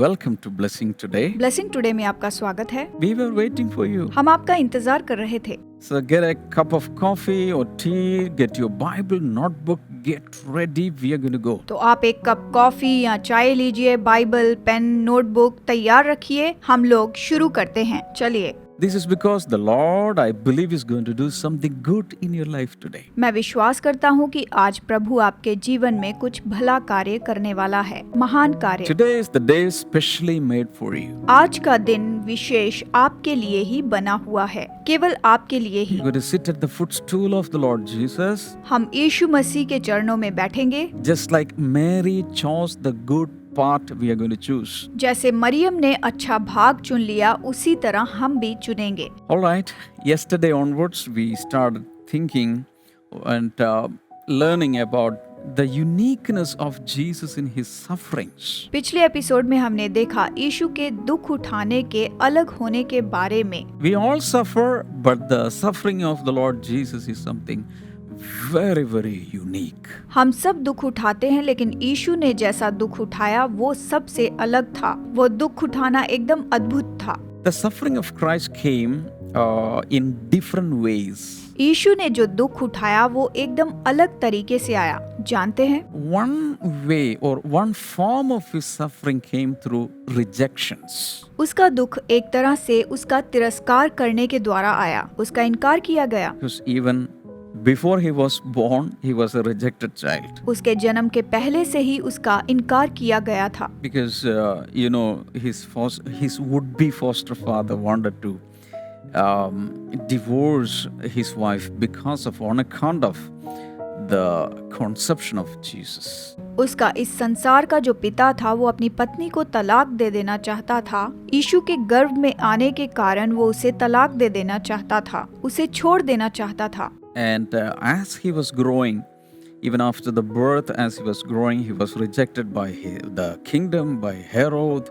welcome to Blessing Today. Blessing today में आपका स्वागत है। We were waiting for you. हम आपका इंतजार कर रहे थे। So get a cup of coffee or tea, get your Bible, notebook, get ready. We are going to go. तो आप एक कप कॉफी या चाय लीजिए, बाइबल, पेन, नोटबुक तैयार रखिए। हम लोग शुरू करते हैं। चलिए। This is because the Lord, I believe, is going to do something good in your life today. मैं विश्वास करता हूँ कि आज प्रभु आपके जीवन में कुछ भला कार्य करने वाला है, महान कार्य। Today is the day specially made for you. आज का दिन विशेष आपके लिए ही बना हुआ है, केवल आपके लिए ही। You're going to sit at the footstool of the Lord Jesus. हम यीशु मसीह के चरणों में बैठेंगे। Just like Mary chose the good part, we are going to choose. जैसे मरियम ने अच्छा भाग चुन लिया, उसी तरह हम भी चुनेंगे। All right. Yesterday onwards, we started thinking and learning about the uniqueness of Jesus in his sufferings. पिछले एपिसोड में हमने देखा यीशु के दुख उठाने के अलग होने के बारे में। We all suffer, but the suffering of the Lord Jesus is something very, very unique. हम सब दुख उठाते हैं, लेकिन यीशु ने जैसा दुख उठाया वो सबसे अलग था। वो दुख उठाना एकदम अद्भुत था। The suffering of Christ came in different ways. यीशु ने जो दुख उठाया वो एकदम अलग तरीके से आया, जानते हैं? One way or one form of his suffering came through rejections. उसका दुख एक तरह से उसका तिरस्कार करने के द्वारा आया, उसका इनकार किया गया। Because even before he was born, he was a rejected child. उसके जन्म के पहले से ही उसका इनकार किया गया था। Because his would-be foster father wanted to divorce his wife on account of the conception of Jesus. उसका इस संसार का जो पिता था वो अपनी पत्नी को तलाक दे देना चाहता था। यीशु के गर्भ में आने के कारण वो उसे तलाक दे देना चाहता था, उसे छोड़ देना चाहता था। And as he was growing, even after the birth, as he was growing, he was rejected by the kingdom, by Herod,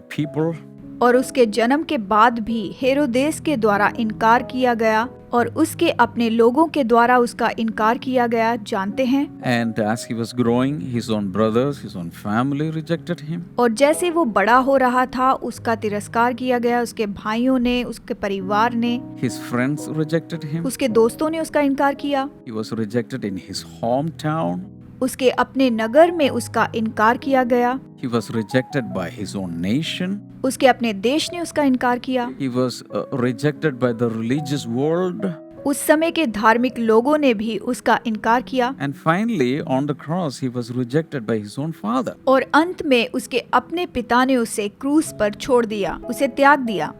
people. और उसके जन्म के बाद भी हेरोदेस के द्वारा इनकार किया गया और उसके अपने लोगों के द्वारा उसका इनकार किया गया, जानते हैं? And as he was growing, his own brothers, his own family rejected him. और जैसे वो बड़ा हो रहा था, उसका तिरस्कार किया गया, उसके भाइयों ने, उसके परिवार ने, His friends rejected him. उसके दोस्तों ने उसका इनकार किया। He was rejected in his hometown. उसके अपने नगर में उसका इनकार किया गया। He was rejected by his own nation. उसके अपने देश ने उसका इनकार किया। He was rejected by the religious world. उस समय के धार्मिक लोगों ने भी उसका इनकार किया। And finally, on the cross, he was rejected by his own father. और अंत में उसके अपने पिता ने उसे क्रूस पर छोड़ दिया, उसे त्याग दिया।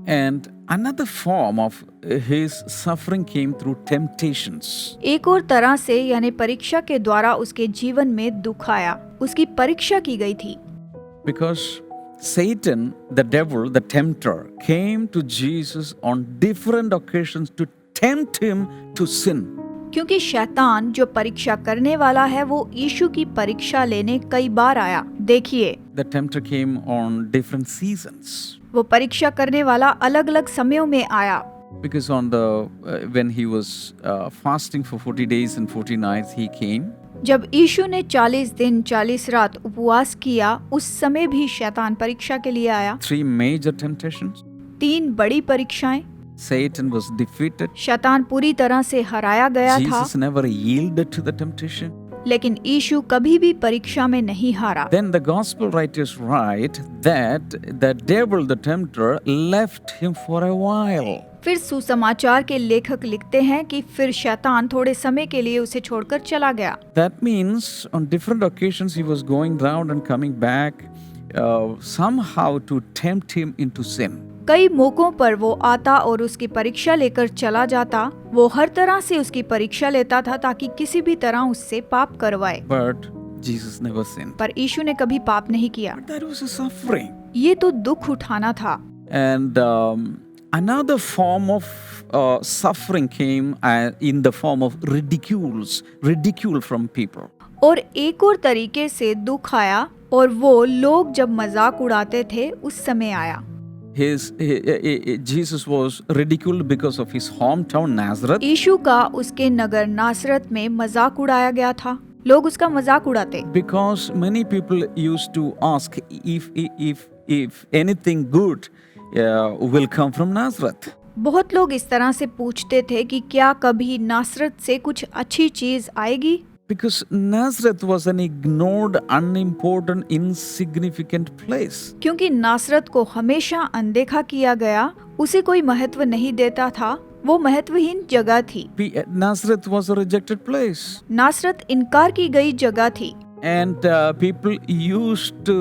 And another form of his suffering came through temptations. एक और तरह से यानी परीक्षा के द्वारा उसके जीवन में दुख आया, उसकी परीक्षा की गई थी। Because Satan, the devil, the tempter, came to Jesus on different occasions to tempt him to sin. क्योंकि शैतान जो परीक्षा करने वाला है वो यीशु की परीक्षा लेने कई बार आया। देखिए, The tempter came on different seasons. वो परीक्षा करने वाला अलग अलग समयों में आया। Because when he was fasting for 40 days and 40 nights, he came. जब यीशु ने 40 दिन 40 रात उपवास किया, उस समय भी शैतान परीक्षा के लिए आया। 3 major temptations. 3 बड़ी परीक्षाएं। Satan was defeated. शैतान पूरी तरह से हराया गया था। Jesus never yielded to the temptation. लेकिन यीशु कभी भी परीक्षा में नहीं हारा। Then the gospel writers write that the devil, the tempter, left him for a while. फिर सुसमाचार के लेखक लिखते हैं कि फिर शैतान थोड़े समय के लिए उसे छोड़कर चला गया। That means on different occasions he was going round and coming back somehow to tempt him into sin. कई मौकों पर वो आता और उसकी परीक्षा लेकर चला जाता। वो हर तरह से उसकी परीक्षा लेता था ताकि किसी भी तरह उससे पाप करवाए। But Jesus never sinned. पर यीशु ने कभी पाप नहीं किया। But that was a suffering. ये तो दुख उठाना था। And another form of suffering came in the form of ridicule from people. और एक और तरीके से दुख आया और वो लोग जब मजाक उड़ाते थे उस समय आया। Jesus was ridiculed because of his hometown Nazareth. यीशु का उसके नगर नासरत में मजाक उड़ाया गया था। लोग उसका मजाक उड़ाते, because many people used to ask if anything good will come from Nazareth. बहुत लोग इस तरह से पूछते थे कि क्या कभी नासरत से कुछ अच्छी चीज आएगी, Because Nazareth was an ignored, unimportant, insignificant place. क्योंकि नासरत को हमेशा अनदेखा किया गया, उसे कोई महत्व नहीं देता था, वो महत्वहीन जगह थी। Nazareth was a rejected place. नासरत इनकार की गई जगह थी And people used to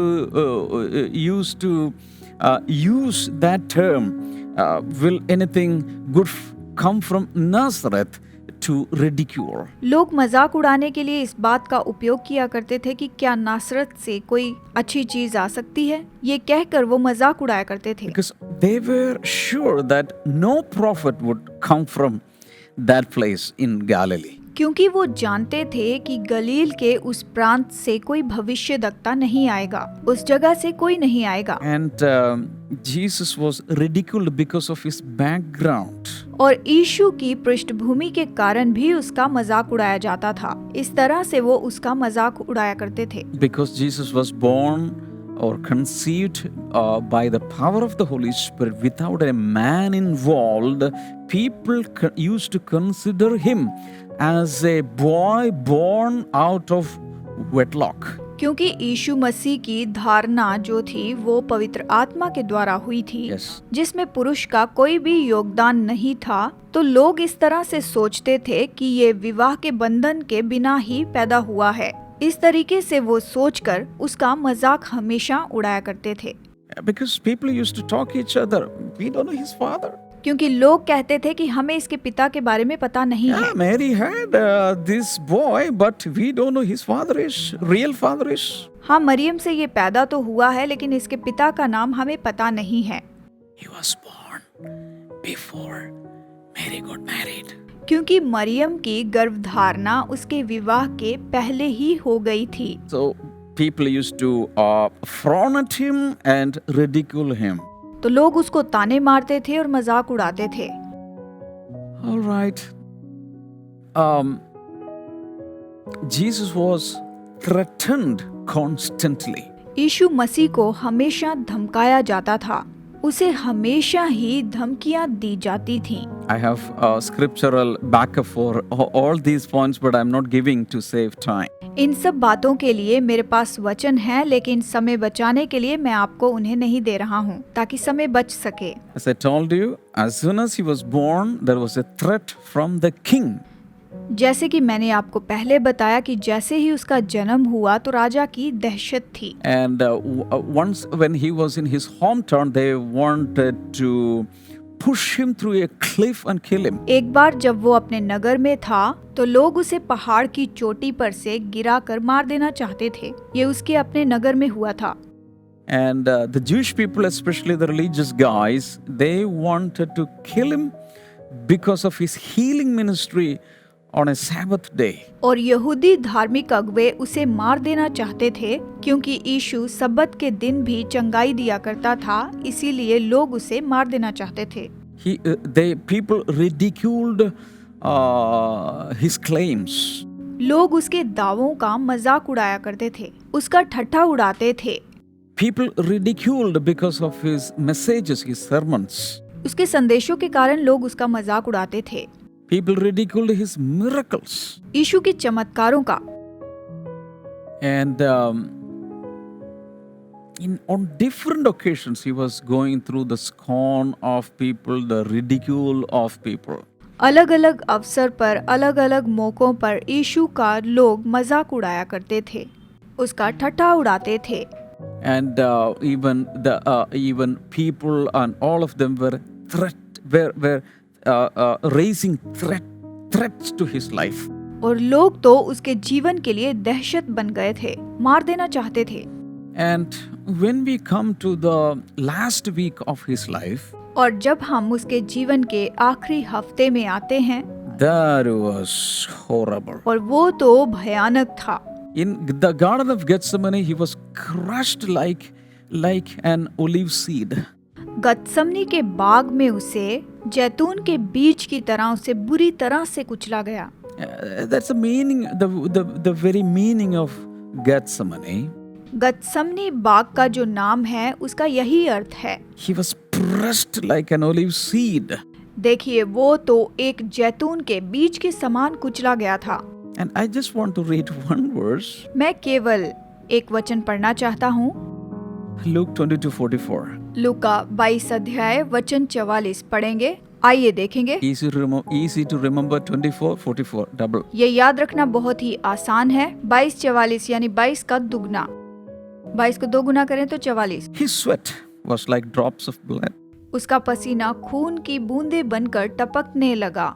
use that term, will anything good come from Nazareth, to ridicule. लोग मजाक उड़ाने के लिए इस बात का उपयोग किया करते थे कि क्या नासरत से कोई अच्छी चीज आ सकती है, ये कहकर वो मजाक उड़ाया करते थे। Because they were sure that no prophet would come from that place in Galilee. क्योंकि वो जानते थे कि गलील के उस प्रांत से कोई भविष्यद्वक्ता नहीं आएगा, उस जगह से कोई नहीं आएगा। And Jesus was ridiculed because of his background. और यीशु की पृष्ठभूमि के कारण भी उसका मजाक उड़ाया जाता था। इस तरह से वो उसका मजाक उड़ाया करते थे। Because Jesus was born or conceived by the power of the Holy Spirit without a man involved, people used to consider him as a boy born out of wedlock. क्योंकि यीशु मसीह की धारणा जो थी वो पवित्र आत्मा के द्वारा हुई थी, Yes. जिसमें पुरुष का कोई भी योगदान नहीं था, तो लोग इस तरह से सोचते थे कि ये विवाह के बंधन के बिना ही पैदा हुआ है। इस तरीके से वो सोचकर उसका मजाक हमेशा उड़ाया करते थे। Because people used to talk each other, we don't know his father. क्योंकि लोग कहते थे कि हमें इसके पिता के बारे में पता नहीं है। Yeah, Mary had this boy, but we don't know his father is, real father is. हाँ, मरियम से ये पैदा तो हुआ है, लेकिन इसके पिता का नाम हमें पता नहीं है। He was born before Mary got married. क्योंकि मरियम की गर्भधारणा उसके विवाह के पहले ही हो गई थी। So people used to frown at him and ridicule him. तो लोग उसको ताने मारते थे और मजाक उड़ाते थे। All right. Jesus was threatened constantly. यीशु मसीह को हमेशा धमकाया जाता था, उसे हमेशा ही धमकियां दी जाती थीं। I have scriptural backup for all these points, but I'm not giving to save time. इन सब बातों के लिए मेरे पास वचन है, लेकिन समय बचाने के लिए मैं आपको उन्हें नहीं दे रहा हूँ, ताकि समय बच सके। As I told you, as soon as he was born, there was a threat from the king. जैसे कि मैंने आपको पहले बताया कि जैसे ही उसका जन्म हुआ तो राजा की दहशत थी। And once when he was in his hometown, they wanted to push him through a cliff and kill him. एक बार जब वो अपने नगर में था तो लोग उसे पहाड़ की चोटी पर से गिराकर मार देना चाहते थे। ये उसके अपने नगर में हुआ था। And the Jewish people, especially the religious guys, they wanted to kill him because of his healing ministry on a Sabbath day. और यहूदी धार्मिक अगुवे उसे मार देना चाहते थे क्योंकि यीशु सब्बत के दिन भी चंगाई दिया करता था, इसीलिए लोग उसे मार देना चाहते थे। People ridiculed his claims. लोग उसके दावों का मजाक उड़ाया करते थे, उसका ठट्ठा उड़ाते थे। People ridiculed because of his messages, his sermons. उसके संदेशों के कारण लोग उसका मजाक उड़ाते थे। People ridiculed his miracles. यीशु के चमत्कारों का। And on different occasions, he was going through the scorn of people, the ridicule of people. अलग अलग अवसर पर, अलग अलग मौकों पर यीशु का लोग मजाक उड़ाया करते थे, उसका ठट्ठा उड़ाते थे। And even people and all of them were raising threats to his life. और लोग तो उसके जीवन के लिए दहशत बन गए थे, मार देना चाहते थे। And when we come to the last week of his life, और जब हम उसके जीवन के आखिरी हफ्ते में आते हैं, that was horrible. और वो तो भयानक था। In the Garden of Gethsemane, he was crushed like an olive seed. गतसमनी के बाग में उसे जैतून के बीज की तरह उसे बुरी तरह से कुचला गया। That's the meaning, the very meaning of Gethsemane. गत्समनी बाग का जो नाम है उसका यही अर्थ है। He was pressed like an olive seed. देखिए वो तो एक जैतून के बीज के समान कुचला गया था। And I just want to read one verse. मैं केवल एक वचन पढ़ना चाहता हूँ। Luke 22:44. लूका 22 अध्याय वचन 44 पढ़ेंगे। आइए देखेंगे। Easy to remember 24, 44, double. ये याद रखना बहुत ही आसान है। 22 44 यानी 22 का दुगना। 22 को 2 गुना करें तो 44। His sweat was like drops of blood. उसका पसीना खून की बूंदें बनकर टपकने लगा।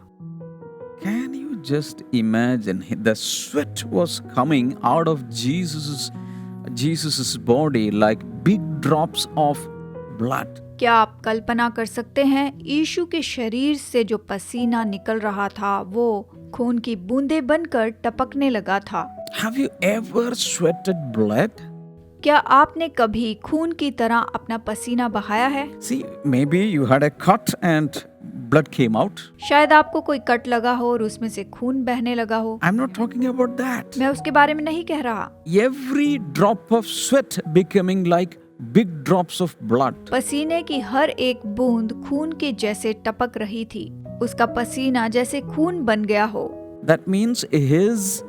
Can you just imagine? The sweat was coming out of Jesus's body like big drops of blood. क्या आप कल्पना कर सकते हैं यीशु के शरीर से जो पसीना निकल रहा था वो खून की बूंदें बनकर टपकने लगा था। Have you ever sweated blood? क्या आपने कभी खून की तरह अपना पसीना बहाया है? See, maybe you had a cut and blood came out. शायद आपको कोई कट लगा हो और उसमें से खून बहने लगा हो। I'm not talking about that. मैं उसके बारे में नहीं कह रहा। Every drop of sweat becoming like big drops of blood. पसीने की हर एक बूंद खून के जैसे टपक रही थी। उसका पसीना जैसे खून बन गया हो। That means his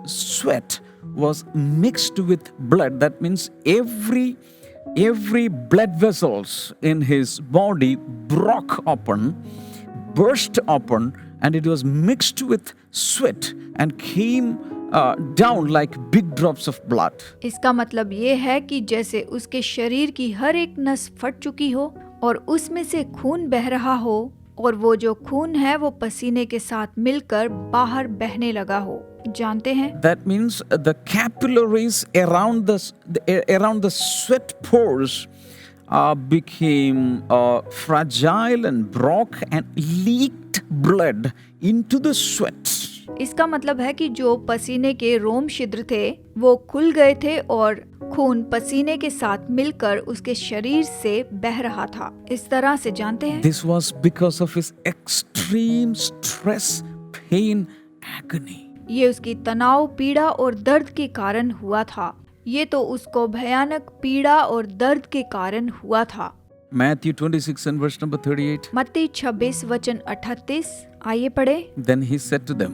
sweat was mixed with blood. That means every blood vessels in his body broke open, burst open, and it was mixed with sweat and came down like big drops of blood. इसका मतलब ये है कि जैसे उसके शरीर की हर एक नस फट चुकी हो और उसमें से खून बह रहा हो और वो जो खून है वो पसीने के साथ मिलकर बाहर बहने लगा हो। जानते हैं? That means the capillaries around the sweat pores became fragile and broke and leaked blood into the sweat. इसका मतलब है कि जो पसीने के रोम छिद्र थे वो खुल गए थे और खून पसीने के साथ मिलकर उसके शरीर से बह रहा था। इस तरह से जानते हैं? This was because of his extreme stress, pain, agony. ये उसकी तनाव, पीड़ा और दर्द के कारण हुआ था। ये तो उसको भयानक पीड़ा और दर्द के कारण हुआ था। Matthew 26 and verse number 38. मत्ती 26 वचन 38 आइए पढ़े। Then he said to them,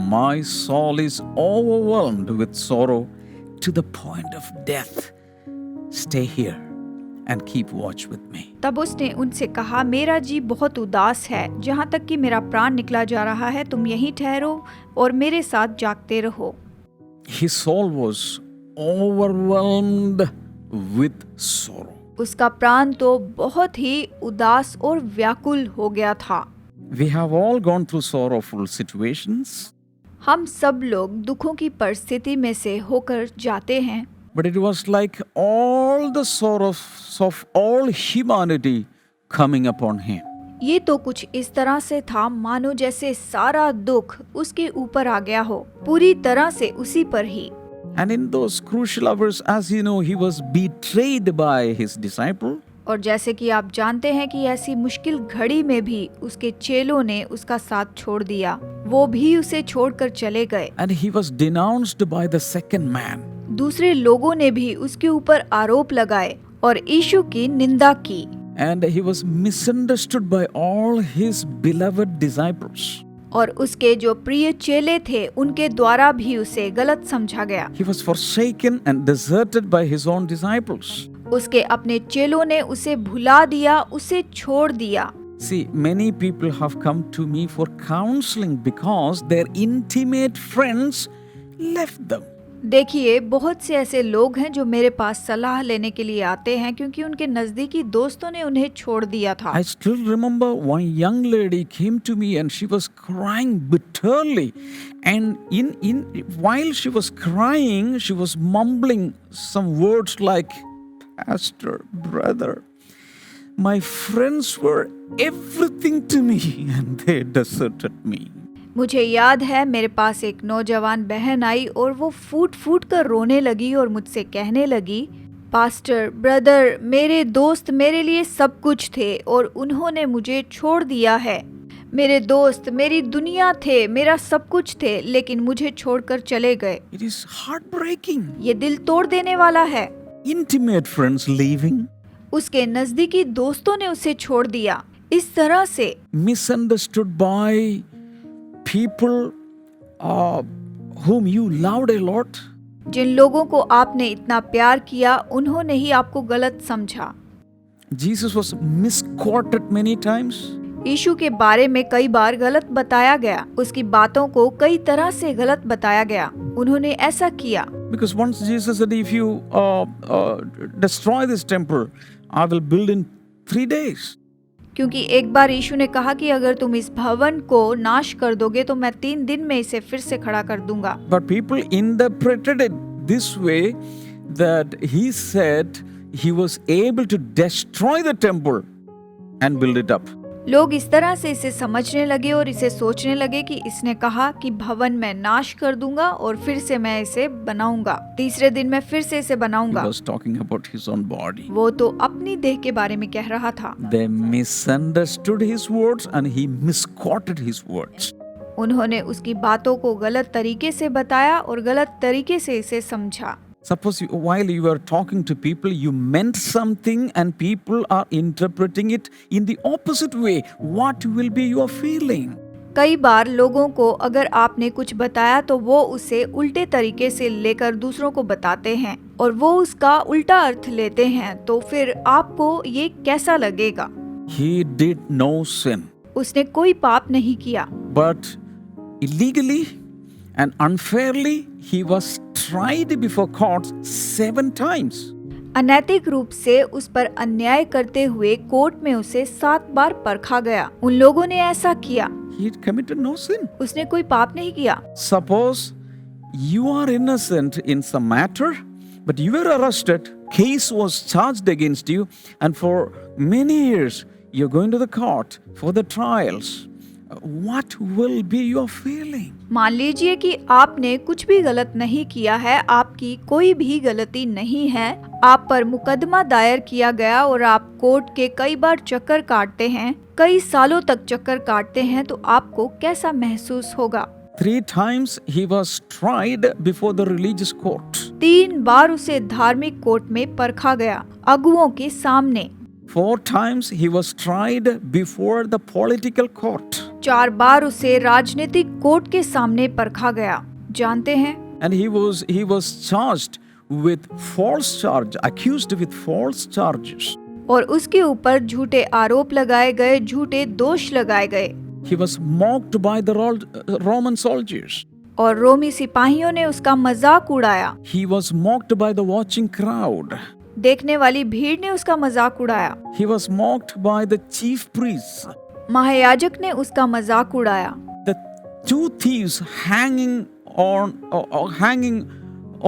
My soul is overwhelmed with sorrow to the point of death. Stay here and keep watch with me. तब उसने उनसे कहा, मेरा जी बहुत उदास है, जहाँ तक कि मेरा प्राण निकला जा रहा है, तुम यहीं ठहरो और मेरे साथ जागते रहो। His soul was overwhelmed with sorrow. उसका प्राण तो बहुत ही उदास और व्याकुल हो गया था। We have all gone through sorrowful situations. हम सब लोग दुखों की परिस्थिति में से होकर जाते हैं। But it was like all the sorrows of all humanity coming upon him. ये तो कुछ इस तरह से था मानो जैसे सारा दुख उसके ऊपर आ गया हो, पूरी तरह से उसी पर ही। And in those crucial hours, as you know, he was betrayed by his disciple. और जैसे कि आप जानते हैं कि ऐसी मुश्किल घड़ी में भी उसके चेलों ने उसका साथ छोड़ दिया, वो भी उसे छोड़कर चले गए। And he was denounced by the second man. दूसरे लोगों ने भी उसके ऊपर आरोप लगाए और यीशु की निंदा की। And he was misunderstood by all his beloved disciples. और उसके जो प्रिय चेले थे उनके द्वारा भी उसे गलत समझा गया। He was forsaken and deserted by his own disciples. उसके अपने चेलों ने उसे भुला दिया, उसे छोड़ दिया। See, many people have come to me for counseling because their intimate friends left them. देखिए, बहुत से ऐसे लोग हैं जो मेरे पास सलाह लेने के लिए आते हैं क्योंकि उनके नजदीकी दोस्तों ने उन्हें छोड़ दिया था। I still remember one young lady came to me and she was crying bitterly, and while she was crying, she was mumbling some words like, "Pastor, brother, my friends were everything to me and they deserted me." मुझे याद है मेरे पास एक नौजवान बहन आई और वो फूट फूट कर रोने लगी और मुझसे कहने लगी, पास्टर, ब्रदर, मेरे दोस्त मेरे लिए सब कुछ थे और उन्होंने मुझे छोड़ दिया है। मेरे दोस्त मेरी दुनिया थे, मेरा सब कुछ थे, लेकिन मुझे छोड़कर चले गए। It is heartbreaking. ये दिल तोड़ देने वाला है। Intimate friends leaving, उसके नजदीकी दोस्तों ने उसे छोड़ दिया। इस तरह से misunderstood by people whom you loved a lot. जिन लोगों को आपने इतना प्यार किया, उन्होंने ही आपको गलत समझा। Jesus was misquoted many times. यीशु के बारे में कई बार गलत बताया गया, उसकी बातों को कई तरह से गलत बताया गया। उन्होंने ऐसा किया Because once Jesus said, if you destroy this temple, I will build in 3 days. क्योंकि एक बार यीशु ने कहा कि अगर तुम इस भवन को नाश कर दोगे तो मैं 3 दिन में इसे फिर से खड़ा कर दूंगा। But people interpreted it this way, that he said he was able to destroy the temple and build it up. लोग इस तरह से इसे समझने लगे और इसे सोचने लगे कि इसने कहा कि भवन मैं नाश कर दूंगा और फिर से मैं इसे बनाऊंगा, तीसरे दिन मैं फिर से इसे He बनाऊंगा। was talking about his own body. वो तो अपनी देह के बारे में कह रहा था। They misunderstood his words and he misquoted his words. उन्होंने उसकी बातों को गलत तरीके से बताया और गलत तरीके से इसे समझा। Suppose while you are talking to people, you meant something and people are interpreting it in the opposite way. What will be your feeling? कई बार लोगों को अगर आपने कुछ बताया तो वो उसे उल्टे तरीके से लेकर दूसरों को बताते हैं और वो उसका उल्टा अर्थ लेते हैं, तो फिर आपको ये कैसा लगेगा? He did no sin, उसने कोई पाप नहीं किया, but illegally and unfairly he was tried before courts 7 times. अनैतिक रूप से उस पर अन्याय करते हुए कोर्ट में उसे 7 बार परखा गया। उन लोगों ने ऐसा किया। He committed no sin. उसने कोई पाप नहीं किया। Suppose you are innocent in some matter, but you were arrested, case was charged against you, and for many years you're going to the court for the trials. What will be your feeling? मान लीजिए कि आपने कुछ भी गलत नहीं किया है, आपकी कोई भी गलती नहीं है, आप पर मुकदमा दायर किया गया और आप कोर्ट के कई बार चक्कर काटते हैं, कई सालों तक चक्कर काटते हैं, तो आपको कैसा महसूस होगा? 3 times he was tried before the religious court. 3 बार उसे धार्मिक कोर्ट में परखा गया, अगुओं के सामने। 4 times he was tried before the political court. 4 बार उसे राजनीतिक कोर्ट के सामने परखा गया। जानते हैं? And he was charged with false charge, accused with false charges. और उसके ऊपर झूठे आरोप लगाए गए, झूठे दोष लगाए गए। He was mocked by the Roman soldiers. और रोमी सिपाहियों ने उसका मजाक उड़ाया। He was mocked by the watching crowd. देखने वाली भीड़ ने उसका मजाक उड़ाया। He was mocked by the chief priests. महायाजक ने उसका मजाक उड़ाया। The 2 thieves hanging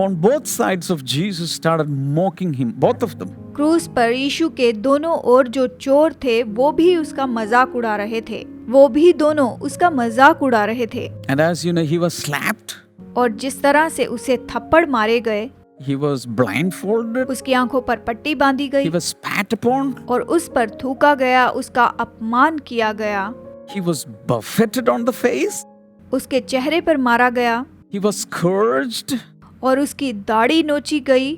on both sides of Jesus started mocking him, both of them. क्रूस पर यीशु के दोनों ओर जो चोर थे वो भी उसका मजाक उड़ा रहे थे, वो भी दोनों उसका मजाक उड़ा रहे थे। And as you know, he was slapped. और जिस तरह से उसे थप्पड़ मारे गए, He was blindfolded. उसकी आंखों पर पट्टी बांधी He गई was spat upon. और उस पर थूका गया, उसका अपमान किया गया, He was buffeted on the face. उसके चेहरे पर मारा गया He was scourged. और उसकी दाढ़ी नोची गई।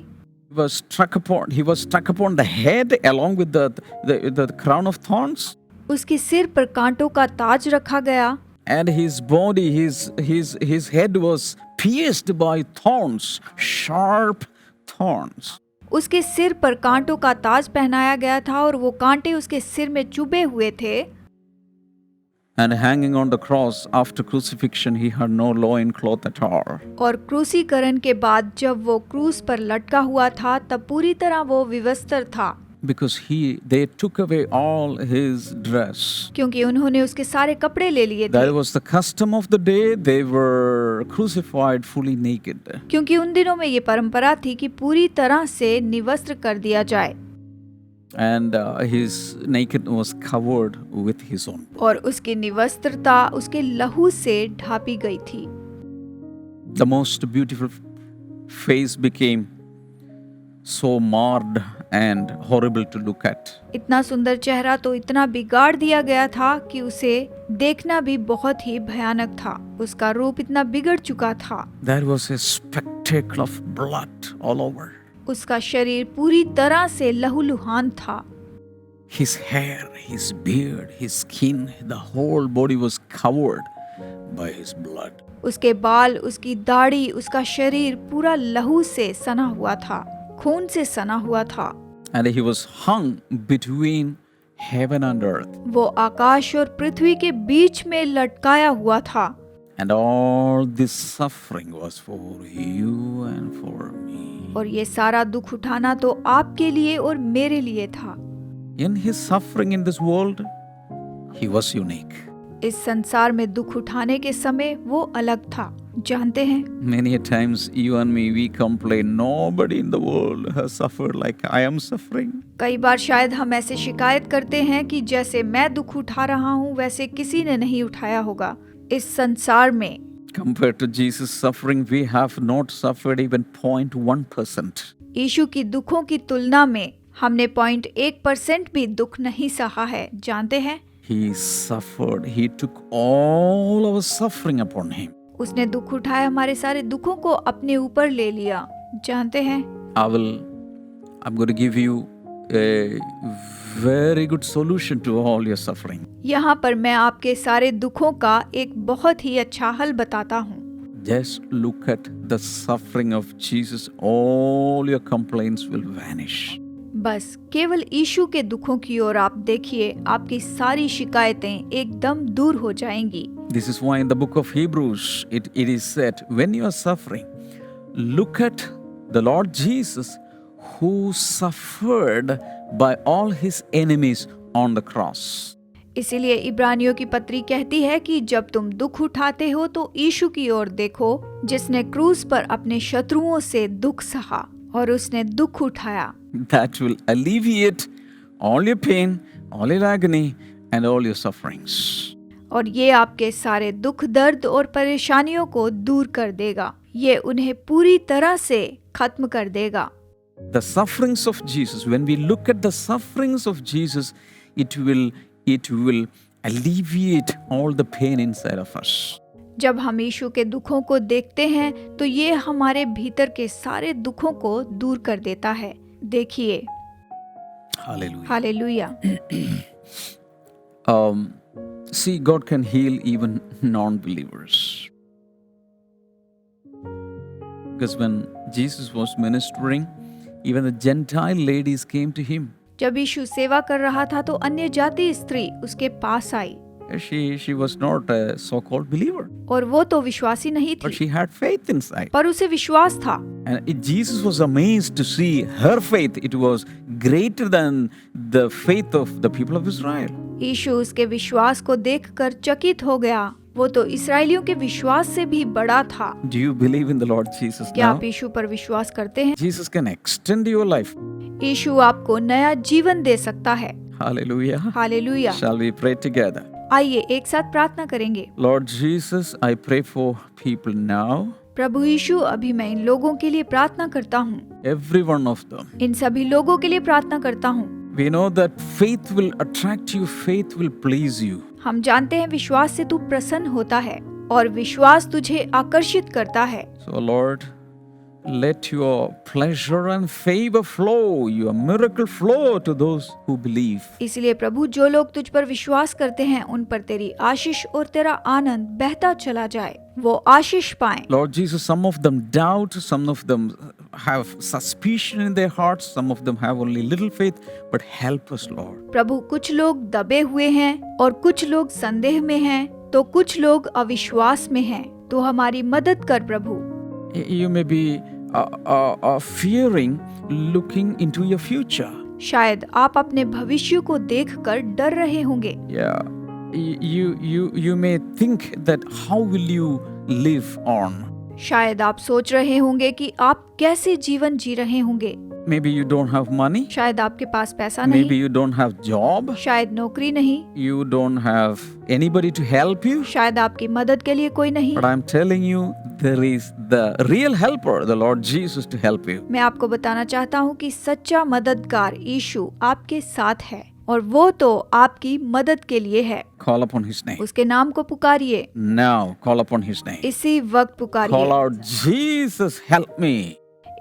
He was struck upon the head along with the crown of thorns. उसके सिर पर कांटों का ताज रखा गया And his body, his head was pierced by thorns, sharp thorns. उसके सिर पर कांटों का ताज पहनाया गया था और वो कांटे उसके सिर में चुभे हुए थे। And hanging on the cross after crucifixion, he had no loincloth at all. और क्रूसीकरण के बाद जब वो क्रूस पर लटका हुआ था तब पूरी तरह वो विवस्त्र था। Because they took away all his dress. क्योंकि उन्होंने उसके सारे कपड़े ले लिए थे। That was the custom of the day. They were crucified fully naked. क्योंकि उन दिनों में ये परंपरा थी कि पूरी तरह से निवस्त्र कर दिया जाए। And his nakedness was covered with his own. और उसकी निवस्त्रता उसके लहू से ढापी गई थी। The most beautiful face became so marred and horrible to look at. इतना सुंदर चेहरा तो इतना बिगाड़ दिया गया था कि उसे देखना भी बहुत ही भयानक था। उसका रूप इतना बिगड़ चुका था। There was a spectacle of blood all over. उसका शरीर पूरी तरह से लहूलुहान था। His hair, his beard, his skin, the whole body was covered by his blood. उसके बाल, उसकी दाढ़ी, उसका शरीर पूरा लहू से सना हुआ था, खून से सना हुआ था। And he was hung between heaven and earth. वो आकाश और पृथ्वी के बीच में लटकाया हुआ था। And all this suffering was for you and for me. और ये सारा दुख उठाना तो आपके लिए और मेरे लिए था। In his suffering in this world, he was unique. इस संसार में दुख उठाने के समय वो अलग था। जानते हैं, Many a times you and me, we complain, nobody in the world has suffered like I am suffering. कई बार शायद हम ऐसे शिकायत करते हैं कि जैसे मैं दुख उठा रहा हूँ वैसे किसी ने नहीं उठाया होगा इस संसार में। Compared to Jesus' suffering, we have not suffered even 0.1%. यीशु की दुखों की तुलना में हमने 0.1% भी दुख नहीं सहा है। जानते हैं, He suffered. He took all our suffering upon him. उसने दुख उठाए, हमारे सारे दुखों को अपने ऊपर ले लिया। जानते हैं, I'm going to give you a very good solution to all your suffering. यहाँ पर मैं आपके सारे दुखों का एक बहुत ही अच्छा हल बताता हूँ। Just look at the suffering of Jesus. All your complaints will vanish. बस केवल यीशु के दुखों की ओर आप देखिए, आपकी सारी शिकायतें एकदम दूर हो जाएंगी। This is why in the book of Hebrews it is said, when you are suffering, look at the Lord Jesus who suffered by all his enemies on the cross. इसीलिए इब्रानियों की पत्री कहती है कि जब तुम दुख उठाते हो तो यीशु की ओर देखो, जिसने क्रूस पर अपने शत्रुओं से दुख सहा और उसने दुख उठाया। That will alleviate all your pain, all your agony and all your sufferings. और ये आपके सारे दुख, दर्द और परेशानियों को दूर कर देगा। ये उन्हें पूरी तरह से खत्म कर देगा। The sufferings of Jesus, when we look at the sufferings of Jesus, it will alleviate all the pain inside of us. जब हम यीशु के दुखों को देखते हैं तो ये हमारे भीतर के सारे दुखों को दूर कर देता है। देखिए, Hallelujah. Hallelujah. See, God can heal even non-believers. Because when Jesus was ministering, even the Gentile ladies came to him. जब यीशु सेवा कर रहा था तो अन्य जाति स्त्री उसके पास आई। She was not a so-called believer, और वो तो विश्वासी नहीं but थी, she had faith inside. पर उसे विश्वास था। And Jesus was amazed to see her faith. It was greater than the faith of the people of Israel. यीशु उसके विश्वास को देखकर चकित हो गया। वो तो इस्राएलियों के विश्वास से भी बड़ा था। Do you believe in the Lord Jesus क्या now? आप यीशु पर विश्वास करते हैं? Jesus can extend your life. यीशु आपको नया जीवन दे सकता है। Hallelujah. Hallelujah. Shall we pray together? आइए एक साथ प्रार्थना करेंगे। Lord Jesus, I pray for people now, प्रभु यीशु, अभी मैं इन लोगों के लिए प्रार्थना करता हूँ। every one of them. इन सभी लोगों के लिए प्रार्थना करता हूँ। We know that faith will attract you, faith will please you. हम जानते हैं विश्वास से तू प्रसन्न होता है और विश्वास तुझे आकर्षित करता है। So Lord, let your pleasure and favor flow, your miracle flow to those who believe. इसलिए प्रभु, जो लोग तुझ पर विश्वास करते हैं उन पर तेरी आशीष और तेरा आनंद बहता चला जाए, वो आशीष पाएं। Lord Jesus, some of them doubt, some of them have suspicion in their hearts, some of them have only little faith, but help us, Lord. प्रभु, कुछ लोग दबे हुए हैं और कुछ लोग संदेह में हैं, तो कुछ लोग अविश्वास में हैं। तो हमारी मदद कर प्रभु। You may be fearing looking into your future. शायद आप अपने भविष्य को देखकर डर रहे होंगे। Yeah, you may think that how will you live on? शायद आप सोच रहे होंगे कि आप कैसे जीवन जी रहे होंगे। Maybe you don't have money. शायद आपके पास पैसा Maybe नहीं, you don't have job. शायद नौकरी नहीं, You don't have anybody to help you. शायद आपकी मदद के लिए कोई नहीं। But I'm telling you, there is the real helper, the Lord Jesus, to help you. मैं आपको बताना चाहता हूँ कि सच्चा मददगार यीशु आपके साथ है और वो तो आपकी मदद के लिए है। Call upon His name. उसके नाम को पुकारिए, Now, call upon His name. इसी वक्त Call पुकारिए। out, Jesus, help me.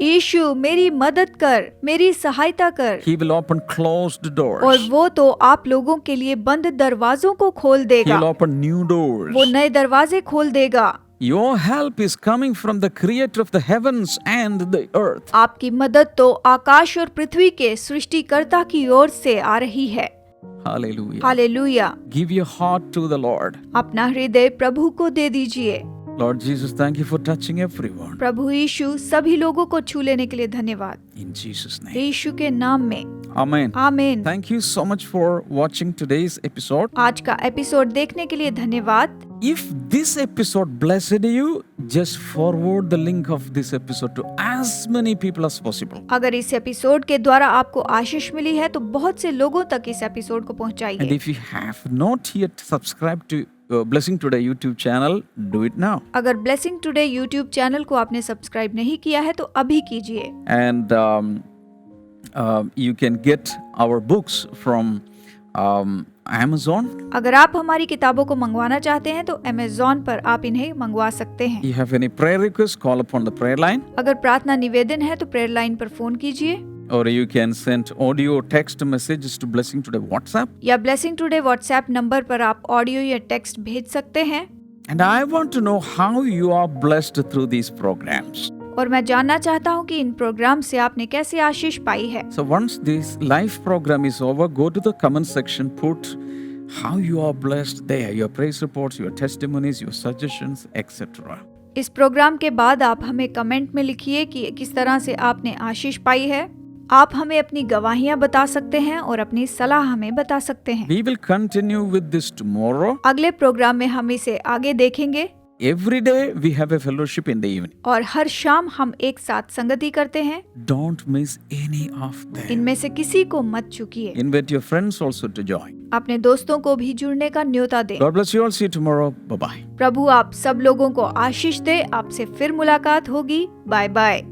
यीशु मेरी मदद कर, मेरी सहायता कर। He will open closed और doors. वो तो आप लोगों के लिए बंद दरवाजों को खोल देगा, He'll open new doors. वो नए दरवाजे खोल देगा। Your help is coming from the creator of the heavens and the earth. आपकी मदद तो आकाश और पृथ्वी के सृष्टिकर्ता की ओर से आ रही है। Hallelujah. Hallelujah. Give your heart to the Lord. अपना हृदय प्रभु को दे दीजिए। Lord Jesus, thank you for touching everyone. प्रभु यीशु सभी लोगों को छू लेने के लिए धन्यवाद, In Jesus' name. यीशु के नाम में, Amen. आमीन। Thank you so much for watching today's episode. आज का एपिसोड देखने के लिए धन्यवाद। If this episode blessed you, just forward the link of this episode to as many people as possible. अगर इस एपिसोड के द्वारा आपको आशीष मिली है तो बहुत से लोगों तक इस एपिसोड को And पहुंचाइए। if you have not yet subscribed to Blessing Today YouTube channel, do it now. अगर ब्लेसिंग टुडे यूट्यूब चैनल को आपने सब्सक्राइब नहीं किया है तो अभी कीजिए। And you can get our books from Amazon. अगर आप हमारी किताबों को मंगवाना चाहते हैं तो अमेज़न पर आप इन्हें मंगवा सकते हैं। You have any prayer requests, call upon the prayer line. अगर प्रार्थना निवेदन है तो प्रेयर लाइन पर फोन कीजिए, Or you can send audio text messages to Blessing Today WhatsApp. या ब्लेसिंग टुडे व्हाट्सएप नंबर पर आप ऑडियो या टेक्स्ट भेज सकते हैं। And I want to know how you are blessed through these programs. और मैं जानना चाहता हूँ कि इन प्रोग्राम से आपने कैसे आशीष पाई है। So once this live program is over, go to the comment section, put how you are blessed there, your praise reports, your testimonies, your suggestions, etc. इस प्रोग्राम के बाद आप हमें कमेंट में लिखिए कि किस तरह से आपने आशीष पाई है। आप हमें अपनी गवाहियां बता सकते हैं और अपनी सलाह हमें बता सकते हैं। We will continue with this tomorrow. अगले प्रोग्राम में हम इसे आगे देखेंगे। Every day we have a fellowship in the evening. और हर शाम हम एक साथ संगति करते हैं। Don't miss any of them. इनमें से किसी को मत चूकिए। Invite your friends also to join. अपने दोस्तों को भी जुड़ने का न्योता दें। God bless you all. See you tomorrow. Bye-bye. प्रभु आप सब लोगों को आशीष दे। आपसे फिर मुलाकात होगी। Bye bye.